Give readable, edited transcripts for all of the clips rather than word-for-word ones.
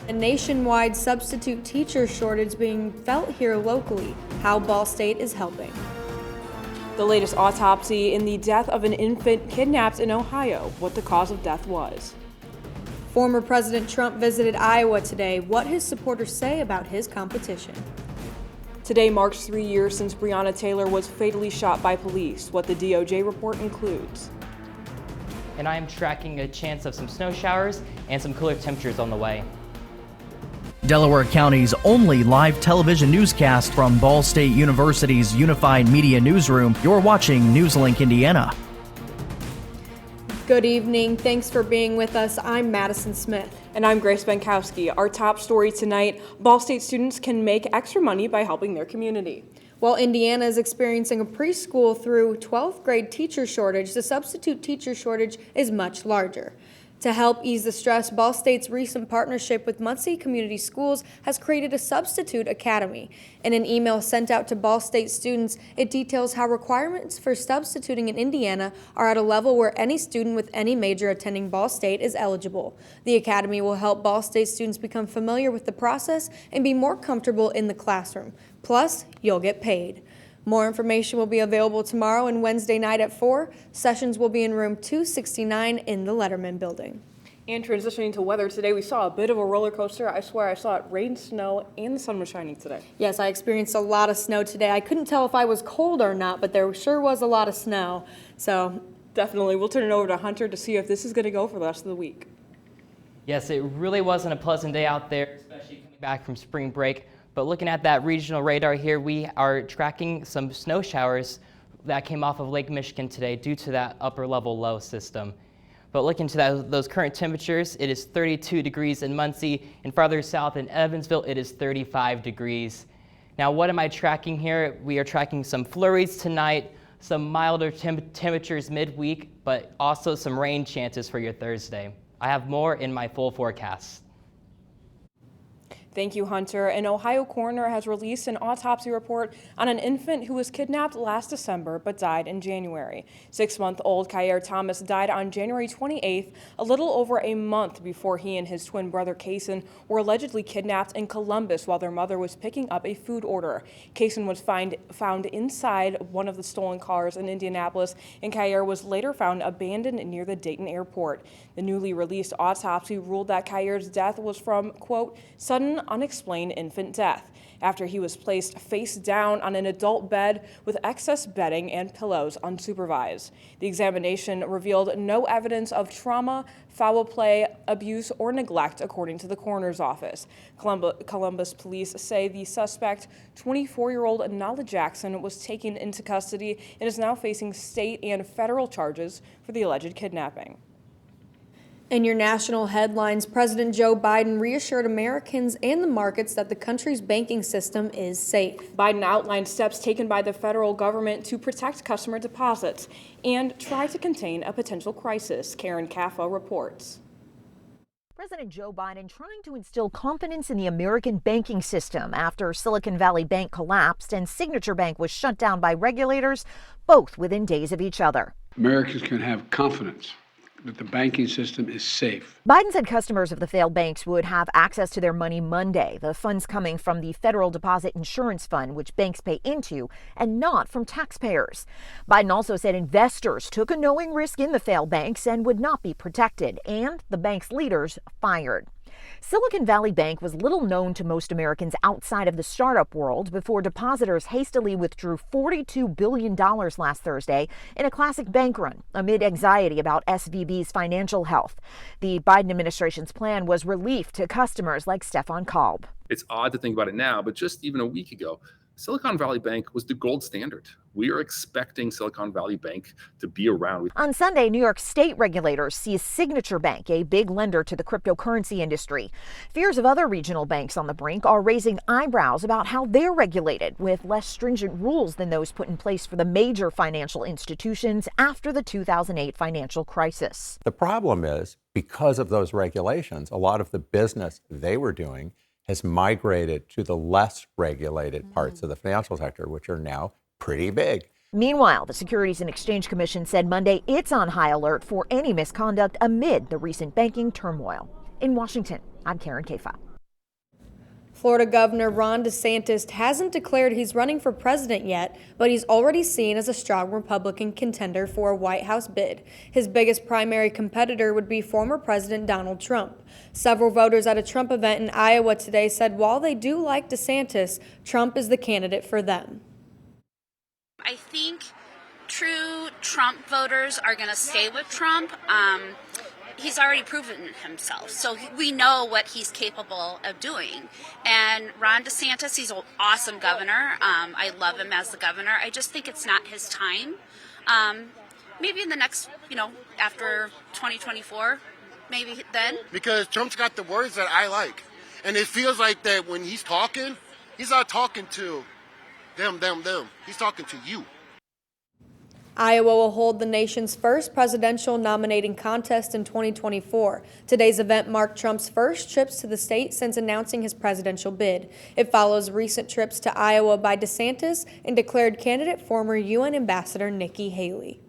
A nationwide substitute teacher shortage being felt here locally. How Ball State is helping. The latest autopsy in the death of an infant kidnapped in Ohio. What the cause of death was. Former President Trump visited Iowa today. What his supporters say about his competition. Today marks 3 years since Breonna Taylor was fatally shot by police. What the DOJ report includes. And I am tracking a chance of some snow showers and some cooler temperatures on the way. Delaware County's only live television newscast from Ball State University's Unified Media Newsroom. You're watching NewsLink Indiana. Good evening. Thanks for being with us. I'm Madison Smith. And I'm Grace Benkowski. Our top story tonight, Ball State students can make extra money by helping their community. While Indiana is experiencing a preschool through 12th grade teacher shortage, the substitute teacher shortage is much larger. To help ease the stress, Ball State's recent partnership with Muncie Community Schools has created a substitute academy. In an email sent out to Ball State students, it details how requirements for substituting in Indiana are at a level where any student with any major attending Ball State is eligible. The academy will help Ball State students become familiar with the process and be more comfortable in the classroom. Plus, you'll get paid. More information will be available tomorrow and Wednesday night at 4. Sessions will be in room 269 in the Letterman building. And transitioning to weather today, we saw a bit of a roller coaster. I swear I saw it rain, snow, and the sun was shining today. Yes, I experienced a lot of snow today. I couldn't tell if I was cold or not, but there sure was a lot of snow. So definitely, we'll turn it over to Hunter to see if this is going to go for the rest of the week. Yes, it really wasn't a pleasant day out there, especially coming back from spring break. But looking at that regional radar here, we are tracking some snow showers that came off of Lake Michigan today due to that upper level low system. But looking to those current temperatures, it is 32 degrees in Muncie, and farther south in Evansville, it is 35 degrees. Now, what am I tracking here? We are tracking some flurries tonight, some milder temperatures midweek, but also some rain chances for your Thursday. I have more in my full forecast. Thank you, Hunter. An Ohio coroner has released an autopsy report on an infant who was kidnapped last December but died in January. 6-month-old Kyair Thomas died on January 28th, a little over a month before he and his twin brother Kaysen were allegedly kidnapped in Columbus while their mother was picking up a food order. Kaysen was found inside one of the stolen cars in Indianapolis, and Kyair was later found abandoned near the Dayton airport. The newly released autopsy ruled that Kyair's death was from, quote, sudden unexplained infant death after he was placed face down on an adult bed with excess bedding and pillows unsupervised. The examination revealed no evidence of trauma, foul play, abuse, or neglect, according to the coroner's office. Columbus police say the suspect, 24-year-old Nala Jackson, was taken into custody and is now facing state and federal charges for the alleged kidnapping. In your national headlines, President Joe Biden reassured Americans and the markets that the country's banking system is safe. Biden outlined steps taken by the federal government to protect customer deposits and try to contain a potential crisis. Karen Caffa reports. President Joe Biden trying to instill confidence in the American banking system after Silicon Valley Bank collapsed and Signature Bank was shut down by regulators, both within days of each other. Americans can have confidence that the banking system is safe. Biden said customers of the failed banks would have access to their money Monday. The funds coming from the Federal Deposit Insurance Fund, which banks pay into, and not from taxpayers. Biden also said investors took a knowing risk in the failed banks and would not be protected, and the bank's leaders fired. Silicon Valley Bank was little known to most Americans outside of the startup world before depositors hastily withdrew $42 billion last Thursday in a classic bank run amid anxiety about SVB's financial health. The Biden administration's plan was relief to customers like Stefan Kalb. It's odd to think about it now, but just even a week ago, Silicon Valley Bank was the gold standard. We are expecting Silicon Valley Bank to be around. On Sunday, New York state regulators seized Signature Bank, a big lender to the cryptocurrency industry. Fears of other regional banks on the brink are raising eyebrows about how they're regulated, with less stringent rules than those put in place for the major financial institutions after the 2008 financial crisis. The problem is, because of those regulations, a lot of the business they were doing has migrated to the less regulated parts of the financial sector, which are now pretty big. Meanwhile, the Securities and Exchange Commission said Monday it's on high alert for any misconduct amid the recent banking turmoil. In Washington, I'm Karen Caffa. Florida Governor Ron DeSantis hasn't declared he's running for president yet, but he's already seen as a strong Republican contender for a White House bid. His biggest primary competitor would be former President Donald Trump. Several voters at a Trump event in Iowa today said while they do like DeSantis, Trump is the candidate for them. I think true Trump voters are going to stay with Trump. He's already proven himself, so we know what he's capable of doing. And Ron DeSantis, he's an awesome governor. I love him as the governor. I just think it's not his time. Maybe in the next, after 2024, maybe then. Because Trump's got the words that I like. And it feels like that when he's talking, he's not talking to them. He's talking to you. Iowa will hold the nation's first presidential nominating contest in 2024. Today's event marked Trump's first trips to the state since announcing his presidential bid. It follows recent trips to Iowa by DeSantis and declared candidate former UN Ambassador Nikki Haley.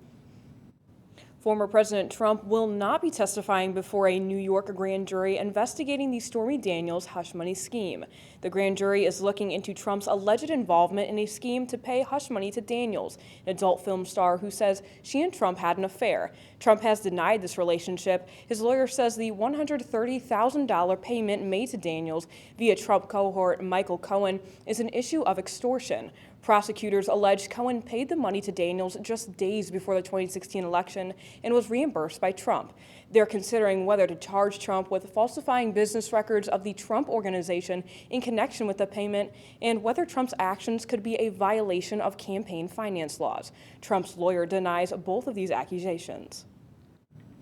Former President Trump will not be testifying before a New York grand jury investigating the Stormy Daniels hush money scheme. The grand jury is looking into Trump's alleged involvement in a scheme to pay hush money to Daniels, an adult film star who says she and Trump had an affair. Trump has denied this relationship. His lawyer says the $130,000 payment made to Daniels via Trump cohort Michael Cohen is an issue of extortion. Prosecutors allege Cohen paid the money to Daniels just days before the 2016 election and was reimbursed by Trump. They're considering whether to charge Trump with falsifying business records of the Trump Organization in connection with the payment and whether Trump's actions could be a violation of campaign finance laws. Trump's lawyer denies both of these accusations.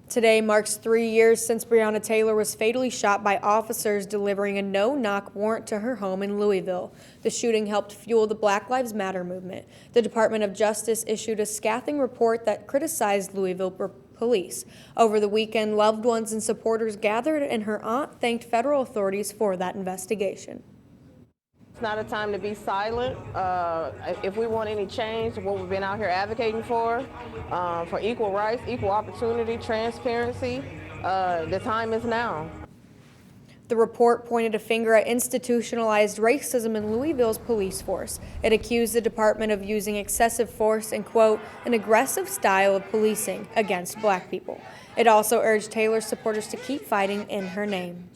Today marks 3 years since Breonna Taylor was fatally shot by officers delivering a no-knock warrant to her home in Louisville. The shooting helped fuel the Black Lives Matter movement. The Department of Justice issued a scathing report that criticized Louisville police. Over the weekend, loved ones and supporters gathered, and her aunt thanked federal authorities for that investigation. It's not a time to be silent. If we want any change, what we've been out here advocating for equal rights, equal opportunity, transparency, the time is now. The report pointed a finger at institutionalized racism in Louisville's police force. It accused the department of using excessive force and, quote, an aggressive style of policing against black people. It also urged Taylor's supporters to keep fighting in her name.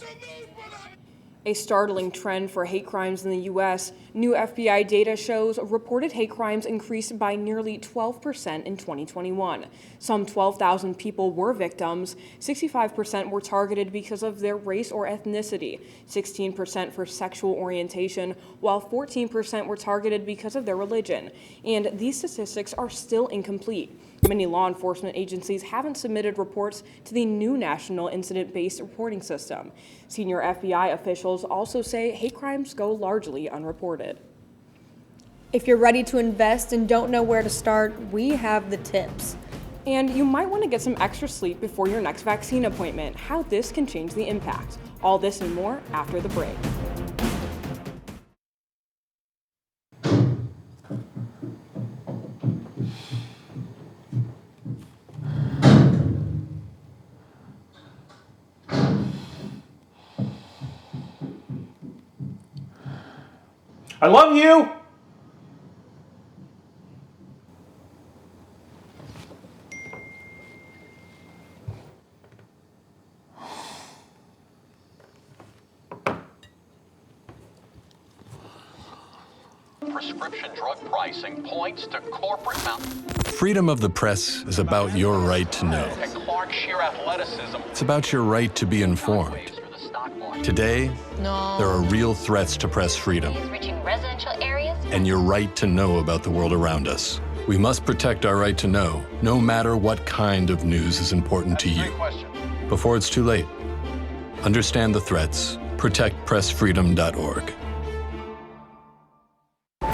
A startling trend for hate crimes in the U.S. New FBI data shows reported hate crimes increased by nearly 12% in 2021. Some 12,000 people were victims. 65% were targeted because of their race or ethnicity, 16% for sexual orientation, while 14% were targeted because of their religion. And these statistics are still incomplete. Many law enforcement agencies haven't submitted reports to the new National Incident-Based Reporting System. Senior FBI officials also say hate crimes go largely unreported. If you're ready to invest and don't know where to start, we have the tips. And you might want to get some extra sleep before your next vaccine appointment, how this can change the impact. All this and more after the break. I love you! Prescription drug pricing points to corporate Freedom of the press is about your right to know. It's about your right to be informed. Today, there are real threats to press freedom and your right to know about the world around us. We must protect our right to know, no matter what kind of news is important to you. Before it's too late, understand the threats. ProtectPressFreedom.org.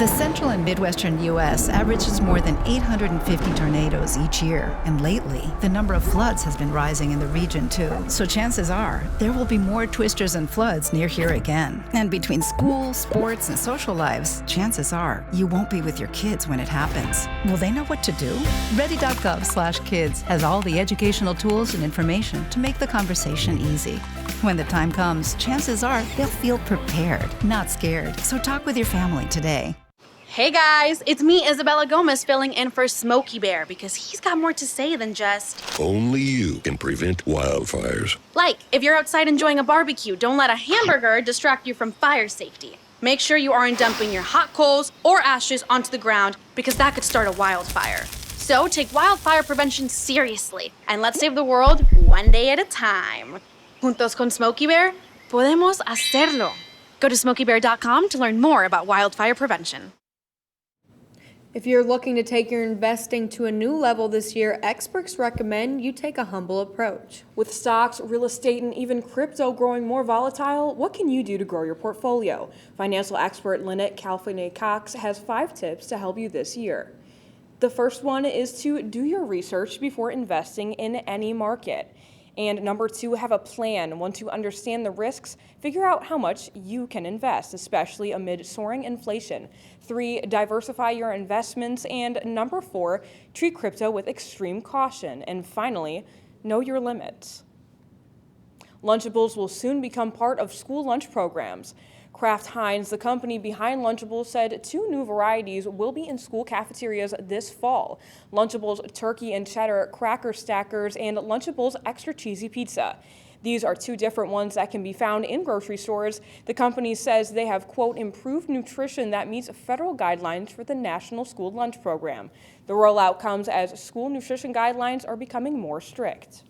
The central and midwestern U.S. averages more than 850 tornadoes each year, and lately, the number of floods has been rising in the region too. So chances are, there will be more twisters and floods near here again. And between school, sports, and social lives, chances are, you won't be with your kids when it happens. Will they know what to do? Ready.gov/kids has all the educational tools and information to make the conversation easy. When the time comes, chances are they'll feel prepared, not scared. So talk with your family today. Hey guys, it's me, Isabella Gomez, filling in for Smokey Bear because he's got more to say than just... Only you can prevent wildfires. Like, if you're outside enjoying a barbecue, don't let a hamburger distract you from fire safety. Make sure you aren't dumping your hot coals or ashes onto the ground because that could start a wildfire. So take wildfire prevention seriously and let's save the world one day at a time. Juntos con Smokey Bear, podemos hacerlo. Go to smokeybear.com to learn more about wildfire prevention. If you're looking to take your investing to a new level this year, experts recommend you take a humble approach. With stocks, real estate, and even crypto growing more volatile, what can you do to grow your portfolio? Financial expert Lynette Calfine-Cox has 5 tips to help you this year. The first one is to do your research before investing in any market. And number 2, have a plan. Once you understand the risks, figure out how much you can invest, especially amid soaring inflation. 3, diversify your investments. And number 4, treat crypto with extreme caution. And finally, know your limits. Lunchables will soon become part of school lunch programs. Kraft Heinz, the company behind Lunchables, said 2 new varieties will be in school cafeterias this fall. Lunchables Turkey and Cheddar Cracker Stackers and Lunchables Extra Cheesy Pizza. These are 2 different ones that can be found in grocery stores. The company says they have, quote, improved nutrition that meets federal guidelines for the National School Lunch Program. The rollout comes as school nutrition guidelines are becoming more strict.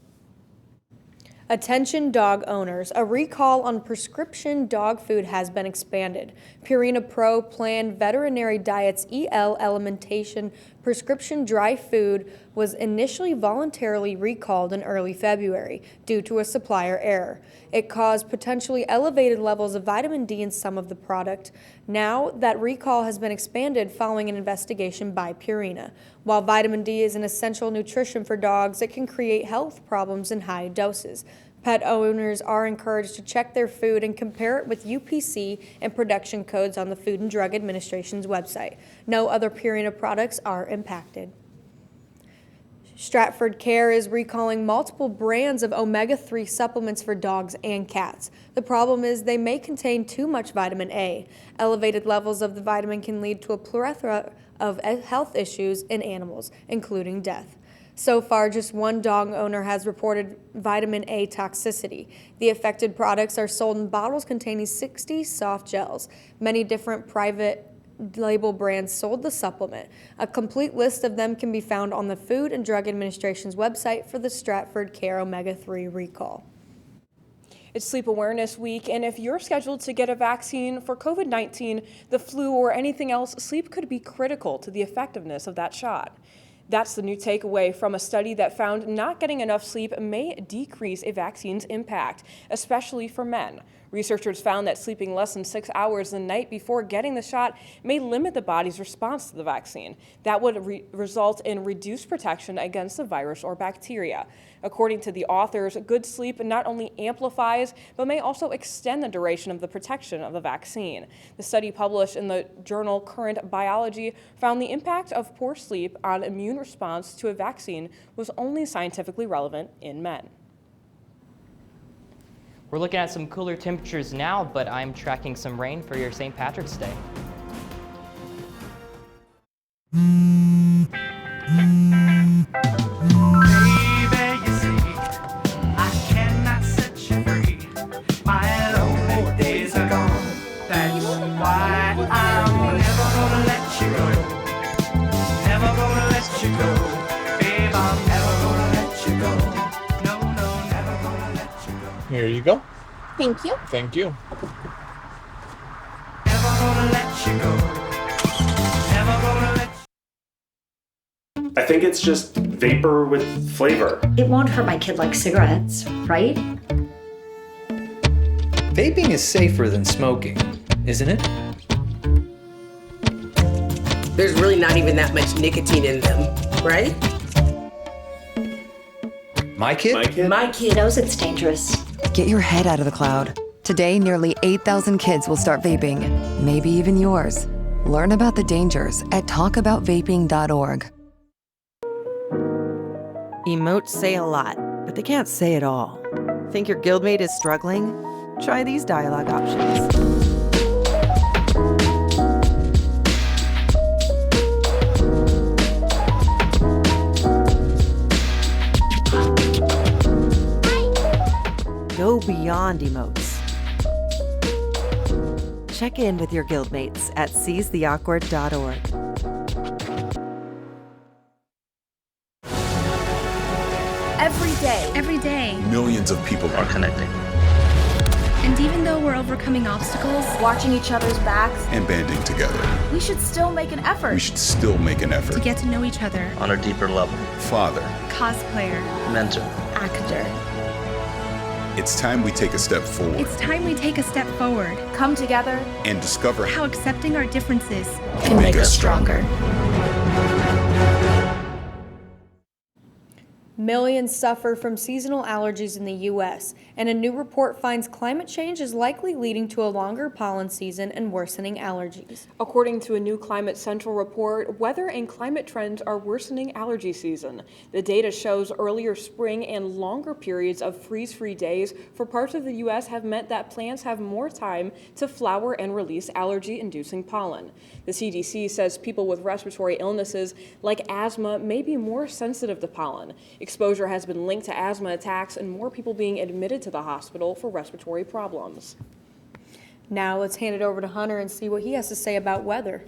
Attention dog owners, a recall on prescription dog food has been expanded. Purina Pro Plan Veterinary Diets EL Alimentation prescription dry food was initially voluntarily recalled in early February due to a supplier error. It caused potentially elevated levels of vitamin D in some of the product. Now that recall has been expanded following an investigation by Purina. While vitamin D is an essential nutrition for dogs, it can create health problems in high doses. Pet owners are encouraged to check their food and compare it with UPC and production codes on the Food and Drug Administration's website. No other Purina products are impacted. Stratford Care is recalling multiple brands of omega-3 supplements for dogs and cats. The problem is they may contain too much vitamin A. Elevated levels of the vitamin can lead to a plethora of health issues in animals, including death. So far, just 1 dog owner has reported vitamin A toxicity. The affected products are sold in bottles containing 60 soft gels. Many different private label brands sold the supplement. A complete list of them can be found on the Food and Drug Administration's website for the Stratford Care Omega-3 recall. It's Sleep Awareness Week, and if you're scheduled to get a vaccine for COVID-19, the flu, or anything else, sleep could be critical to the effectiveness of that shot. That's the new takeaway from a study that found not getting enough sleep may decrease a vaccine's impact, especially for men. Researchers found that sleeping less than 6 hours the night before getting the shot may limit the body's response to the vaccine. That would result in reduced protection against the virus or bacteria. According to the authors, good sleep not only amplifies, but may also extend the duration of the protection of the vaccine. The study published in the journal Current Biology found the impact of poor sleep on immune response to a vaccine was only scientifically relevant in men. We're looking at some cooler temperatures now, but I'm tracking some rain for your St. Patrick's Day. Here you go. Thank you. Thank you. I think it's just vapor with flavor. It won't hurt my kid like cigarettes, right? Vaping is safer than smoking, isn't it? there's really not even that much nicotine in them, right? My kid? My kid knows it's dangerous. Get your head out of the cloud. Today, nearly 8,000 kids will start vaping, maybe even yours. Learn about the dangers at talkaboutvaping.org. Emotes say a lot, but they can't say it all. Think your guildmate is struggling? Try these dialogue options. Go beyond emotes. Check in with your guildmates at seizetheawkward.org. Every day, Millions of people are connecting and even though we're overcoming obstacles, Watching each other's backs. and banding together. we should still make an effort We should still make an effort. to get to know each other. On a deeper level. Father, Cosplayer, mentor. actor. It's time we take a step forward It's time we take a step forward. Come together. and discover How accepting our differences can make us stronger. Millions suffer from seasonal allergies in the U.S., and a new report finds climate change is likely leading to a longer pollen season and worsening allergies. According to a new Climate Central report, weather and climate trends are worsening allergy season. The data shows earlier spring and longer periods of freeze-free days for parts of the U.S. have meant that plants have more time to flower and release allergy-inducing pollen. The CDC says people with respiratory illnesses like asthma may be more sensitive to pollen. Exposure has been linked to asthma attacks and more people being admitted to the hospital for respiratory problems. Now let's hand it over to Hunter and see what he has to say about weather.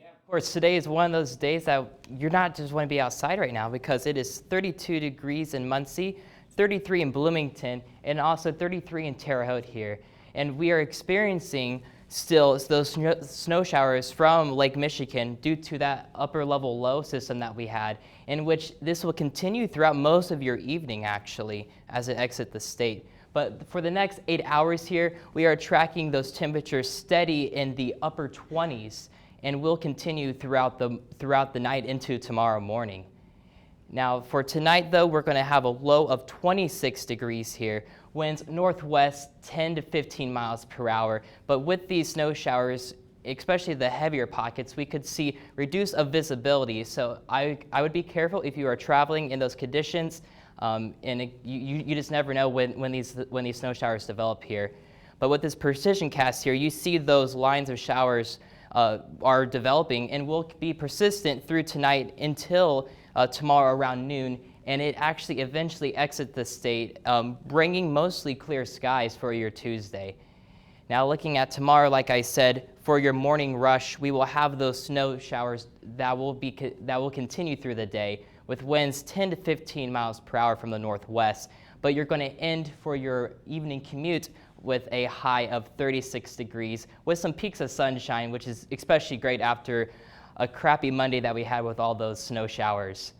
Of course, today is one of those days that you're not just want to be outside right now because it is 32 degrees in Muncie, 33 in Bloomington, and also 33 in Terre Haute here. And we are experiencing still those snow showers from Lake Michigan due to that upper level low system that we had, in which this will continue throughout most of your evening actually as it exits the state. But for the next 8 hours here, we are tracking those temperatures steady in the upper 20s and will continue throughout the night into tomorrow morning. Now for tonight though, we're going to have a low of 26 degrees here. Winds northwest 10 to 15 miles per hour, but with these snow showers, especially the heavier pockets, we could see reduced visibility. So I would be careful if you are traveling in those conditions, you just never know when these snow showers develop here. But with this precision cast here, you see those lines of showers are developing and will be persistent through tonight until tomorrow around noon. And it actually eventually exits the state, bringing mostly clear skies for your Tuesday. Now looking at tomorrow, like I said, for your morning rush, we will have those snow showers that will continue through the day with winds 10 to 15 miles per hour from the northwest. But you're going to end for your evening commute with a high of 36 degrees with some peaks of sunshine, which is especially great after a crappy Monday that we had with all those snow showers.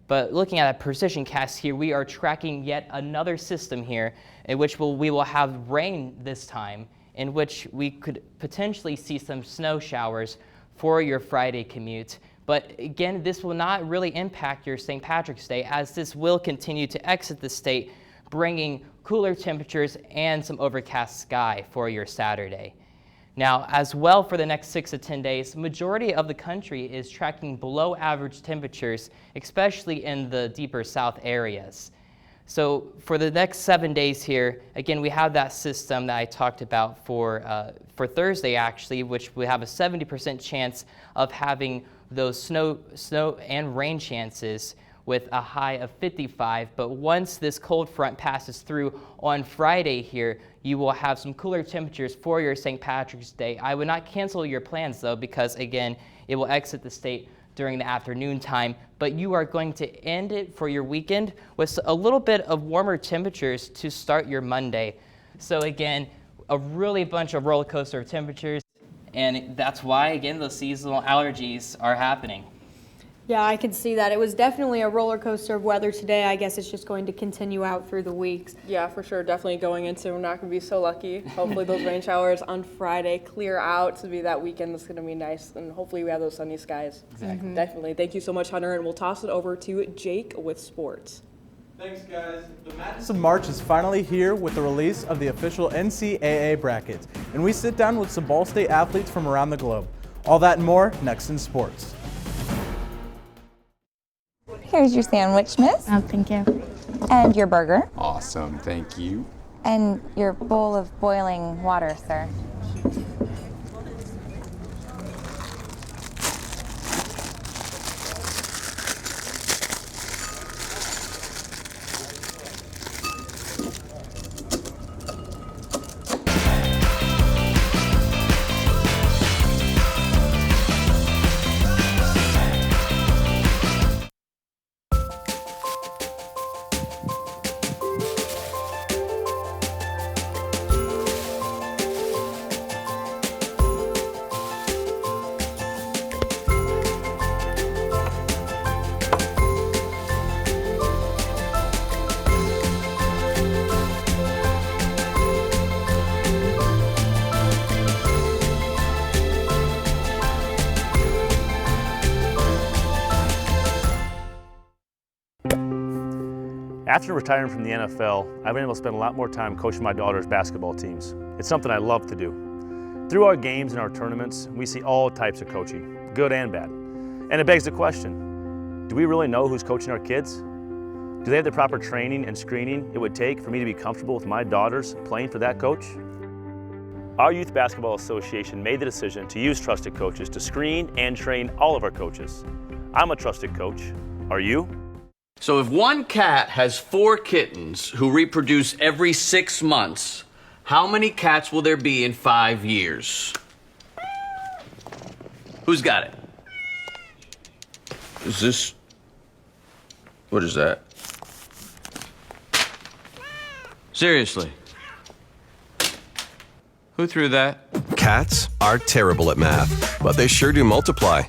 But looking at a precision cast here, we are tracking yet another system here in which we will have rain this time, in which we could potentially see some snow showers for your Friday commute. But again, this will not really impact your St. Patrick's Day, as this will continue to exit the state, bringing cooler temperatures and some overcast sky for your Saturday. Now, as well for the next 6 to 10 days, majority of the country is tracking below average temperatures, especially in the deeper south areas. So for the next 7 days here, again, we have that system that I talked about for Thursday actually, which we have a 70% chance of having those snow and rain chances with a high of 55. But once this cold front passes through on Friday here, you will have some cooler temperatures for your St. Patrick's Day. I would not cancel your plans though, because again, it will exit the state during the afternoon time, but you are going to end it for your weekend with a little bit of warmer temperatures to start your Monday. So again, a really bunch of roller coaster of temperatures, and that's why, again, those seasonal allergies are happening. Yeah, I can see that. It was definitely a roller coaster of weather today. I guess it's just going to continue out through the weeks. Yeah, for sure. Definitely going into, we're not going to be so lucky. Hopefully those rain showers on Friday clear out to be that weekend that's going to be nice. And hopefully we have those sunny skies. Exactly. Definitely. Thank you so much, Hunter. And we'll toss it over to Jake with sports. Thanks, guys. The Madness of March is finally here with the release of the official NCAA brackets. And we sit down with some Ball State athletes from around the globe. All that and more next in sports. Here's your sandwich, miss. Oh, thank you. And your burger. Awesome, thank you. And your bowl of boiling water, sir. After retiring from the NFL, I've been able to spend a lot more time coaching my daughter's basketball teams. It's something I love to do. Through our games and our tournaments, we see all types of coaching, good and bad. And it begs the question, do we really know who's coaching our kids? Do they have the proper training and screening it would take for me to be comfortable with my daughters playing for that coach? Our Youth Basketball Association made the decision to use trusted coaches to screen and train all of our coaches. I'm a trusted coach. Are you? So if one cat has 4 kittens who reproduce every 6 months, how many cats will there be in 5 years? Who's got it? Is this... What is that? Seriously? Who threw that? Cats are terrible at math, but they sure do multiply.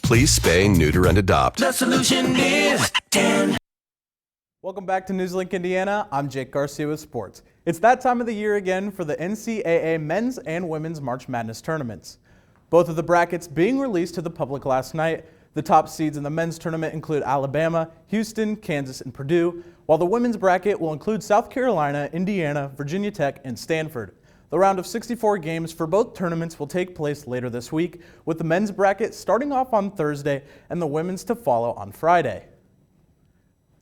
Please spay, neuter, and adopt. The solution is 10. Welcome back to NewsLink Indiana. I'm Jake Garcia with sports. It's that time of the year again for the NCAA men's and women's March Madness tournaments. Both of the brackets being released to the public last night. The top seeds in the men's tournament include Alabama, Houston, Kansas, and Purdue, while the women's bracket will include South Carolina, Indiana, Virginia Tech, and Stanford. The round of 64 games for both tournaments will take place later this week, with the men's bracket starting off on Thursday and the women's to follow on Friday.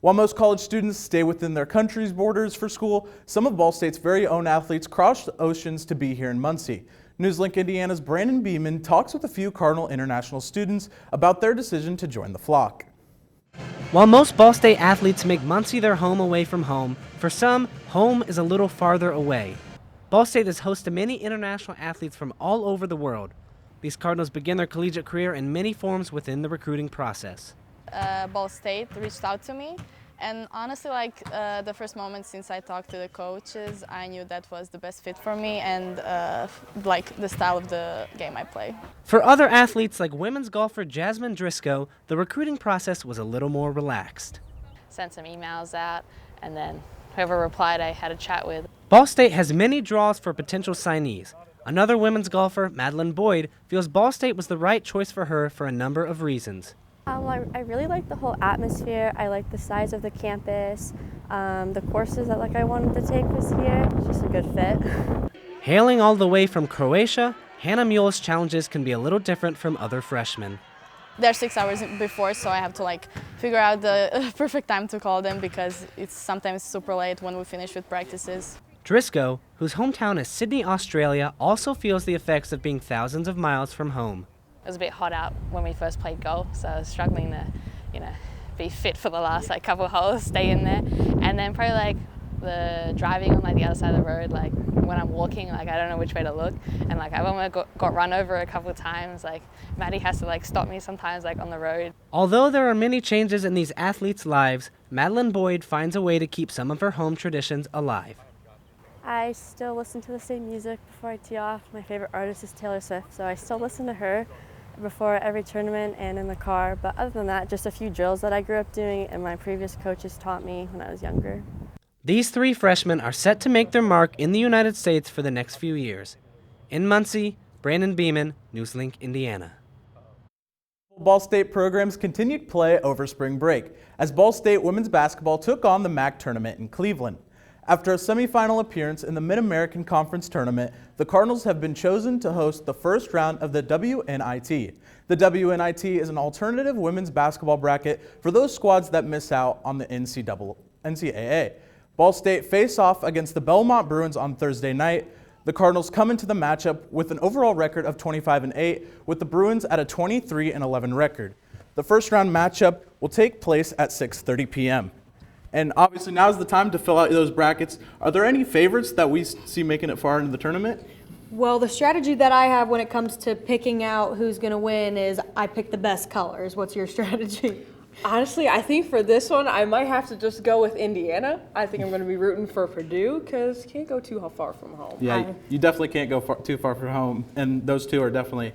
While most college students stay within their country's borders for school, some of Ball State's very own athletes cross the oceans to be here in Muncie. NewsLink Indiana's Brandon Beeman talks with a few Cardinal International students about their decision to join the flock. While most Ball State athletes make Muncie their home away from home, for some, home is a little farther away. Ball State is host to many international athletes from all over the world. These Cardinals begin their collegiate career in many forms within the recruiting process. Ball State reached out to me, and honestly, the first moment since I talked to the coaches, I knew that was the best fit for me and the style of the game I play. For other athletes like women's golfer Jasmine Driscoll, the recruiting process was a little more relaxed. Sent some emails out, and then whoever replied I had a chat with. Ball State has many draws for potential signees. Another women's golfer, Madeline Boyd, feels Ball State was the right choice for her for a number of reasons. I really like the whole atmosphere. I like the size of the campus. The courses that I wanted to take this year. It's just a good fit. Hailing all the way from Croatia, Hannah Mule's challenges can be a little different from other freshmen. They're 6 hours before, so I have to figure out the perfect time to call them because it's sometimes super late when we finish with practices. Driscoll, whose hometown is Sydney, Australia, also feels the effects of being thousands of miles from home. It was a bit hot out when we first played golf, so I was struggling to, be fit for the last couple holes, stay in there. And then probably the driving on the other side of the road, when I'm walking, I don't know which way to look. And I've almost got run over a couple of times. Maddie has to stop me sometimes on the road. Although there are many changes in these athletes' lives, Madeline Boyd finds a way to keep some of her home traditions alive. I still listen to the same music before I tee off. My favorite artist is Taylor Swift, so I still listen to her. before every tournament and in the car, but other than that, just a few drills that I grew up doing and my previous coaches taught me when I was younger. These three freshmen are set to make their mark in the United States for the next few years. In Muncie, Brandon Beeman, NewsLink, Indiana. Ball State programs continued play over spring break as Ball State women's basketball took on the MAC tournament in Cleveland. After a semifinal appearance in the Mid-American Conference tournament, the Cardinals have been chosen to host the first round of the WNIT. The WNIT is an alternative women's basketball bracket for those squads that miss out on the NCAA. Ball State face off against the Belmont Bruins on Thursday night. The Cardinals come into the matchup with an overall record of 25-8, with the Bruins at a 23-11 record. The first round matchup will take place at 6:30 p.m. And obviously now is the time to fill out those brackets. Are there any favorites that we see making it far into the tournament? Well, the strategy that I have when it comes to picking out who's going to win is I pick the best colors. What's your strategy? Honestly, I think for this one, I might have to just go with Indiana. I think I'm going to be rooting for Purdue because you can't go too far from home. Yeah, you definitely can't go too far from home, and those two are definitely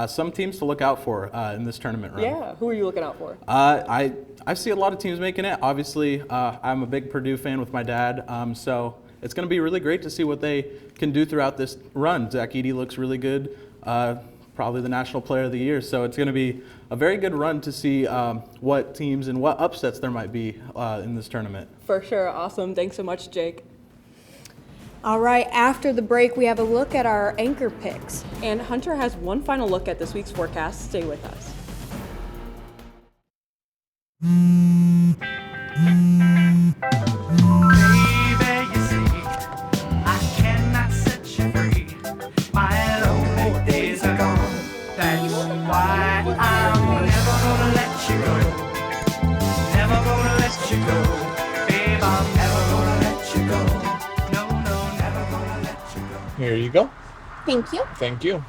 some teams to look out for in this tournament run. Yeah, who are you looking out for? I see a lot of teams making it. Obviously, I'm a big Purdue fan with my dad, so it's going to be really great to see what they can do throughout this run. Zach Edey looks really good. Probably the National Player of the Year. So it's going to be a very good run to see what teams and what upsets there might be in this tournament. For sure. Awesome. Thanks so much, Jake. All right, after the break, we have a look at our anchor picks. And Hunter has one final look at this week's forecast. Stay with us. Here you go. Thank you. Thank you.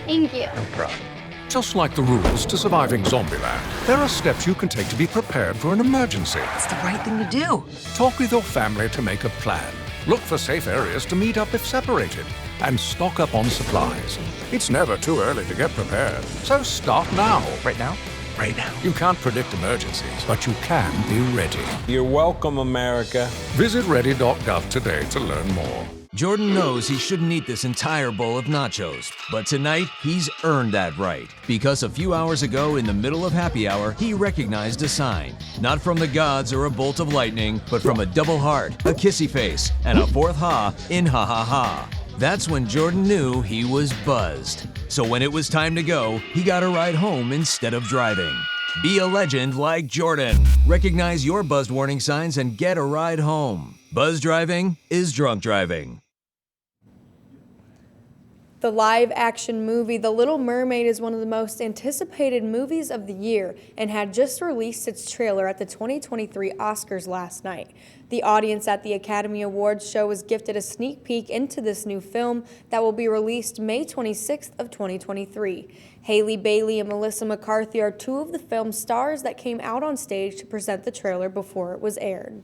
Thank you. No problem. Just like the rules to surviving Zombieland, there are steps you can take to be prepared for an emergency. It's the right thing to do. Talk with your family to make a plan. Look for safe areas to meet up if separated. And stock up on supplies. It's never too early to get prepared. So start now. Right now? Right now. You can't predict emergencies, but you can be ready. You're welcome, America. Visit ready.gov today to learn more. Jordan knows he shouldn't eat this entire bowl of nachos, but tonight he's earned that right. Because a few hours ago, in the middle of happy hour, he recognized a sign. Not from the gods or a bolt of lightning, but from a double heart, a kissy face, and a fourth ha in ha ha ha. That's when Jordan knew he was buzzed. So when it was time to go, he got a ride home instead of driving. Be a legend like Jordan. Recognize your buzzed warning signs and get a ride home. Buzz driving is drunk driving. The live-action movie The Little Mermaid is one of the most anticipated movies of the year and had just released its trailer at the 2023 Oscars last night. The audience at the Academy Awards show was gifted a sneak peek into this new film that will be released May 26th of 2023. Haley Bailey and Melissa McCarthy are two of the film's stars that came out on stage to present the trailer before it was aired.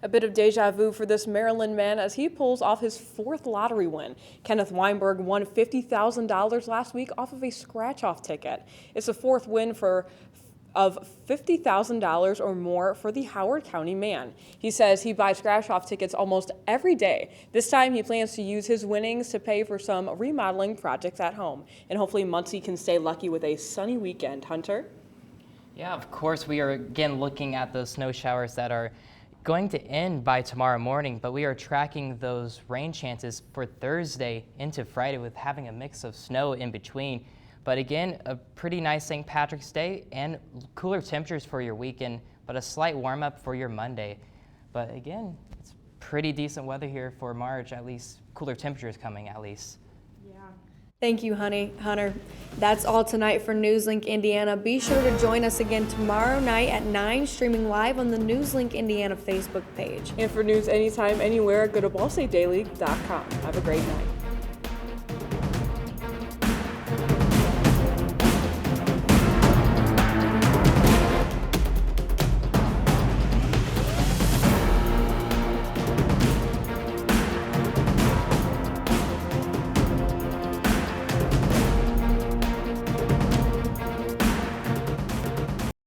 A bit of deja vu for this Maryland man as he pulls off his fourth lottery win. Kenneth Weinberg won $50,000 last week off of a scratch-off ticket. It's the fourth win of $50,000 or more for the Howard County man. He says he buys scratch-off tickets almost every day. This time he plans to use his winnings to pay for some remodeling projects at home. And hopefully Muncie can stay lucky with a sunny weekend. Hunter? Yeah, of course, we are again looking at those snow showers that are going to end by tomorrow morning, but we are tracking those rain chances for Thursday into Friday with having a mix of snow in between. But again, a pretty nice St. Patrick's Day and cooler temperatures for your weekend. But but a slight warm up for your Monday. But again, it's pretty decent weather here for March, at least cooler temperatures coming at least. Thank you, Hunter. That's all tonight for NewsLink Indiana. Be sure to join us again tomorrow night at 9, streaming live on the NewsLink Indiana Facebook page. And for news anytime, anywhere, go to ballstatedaily.com. Have a great night.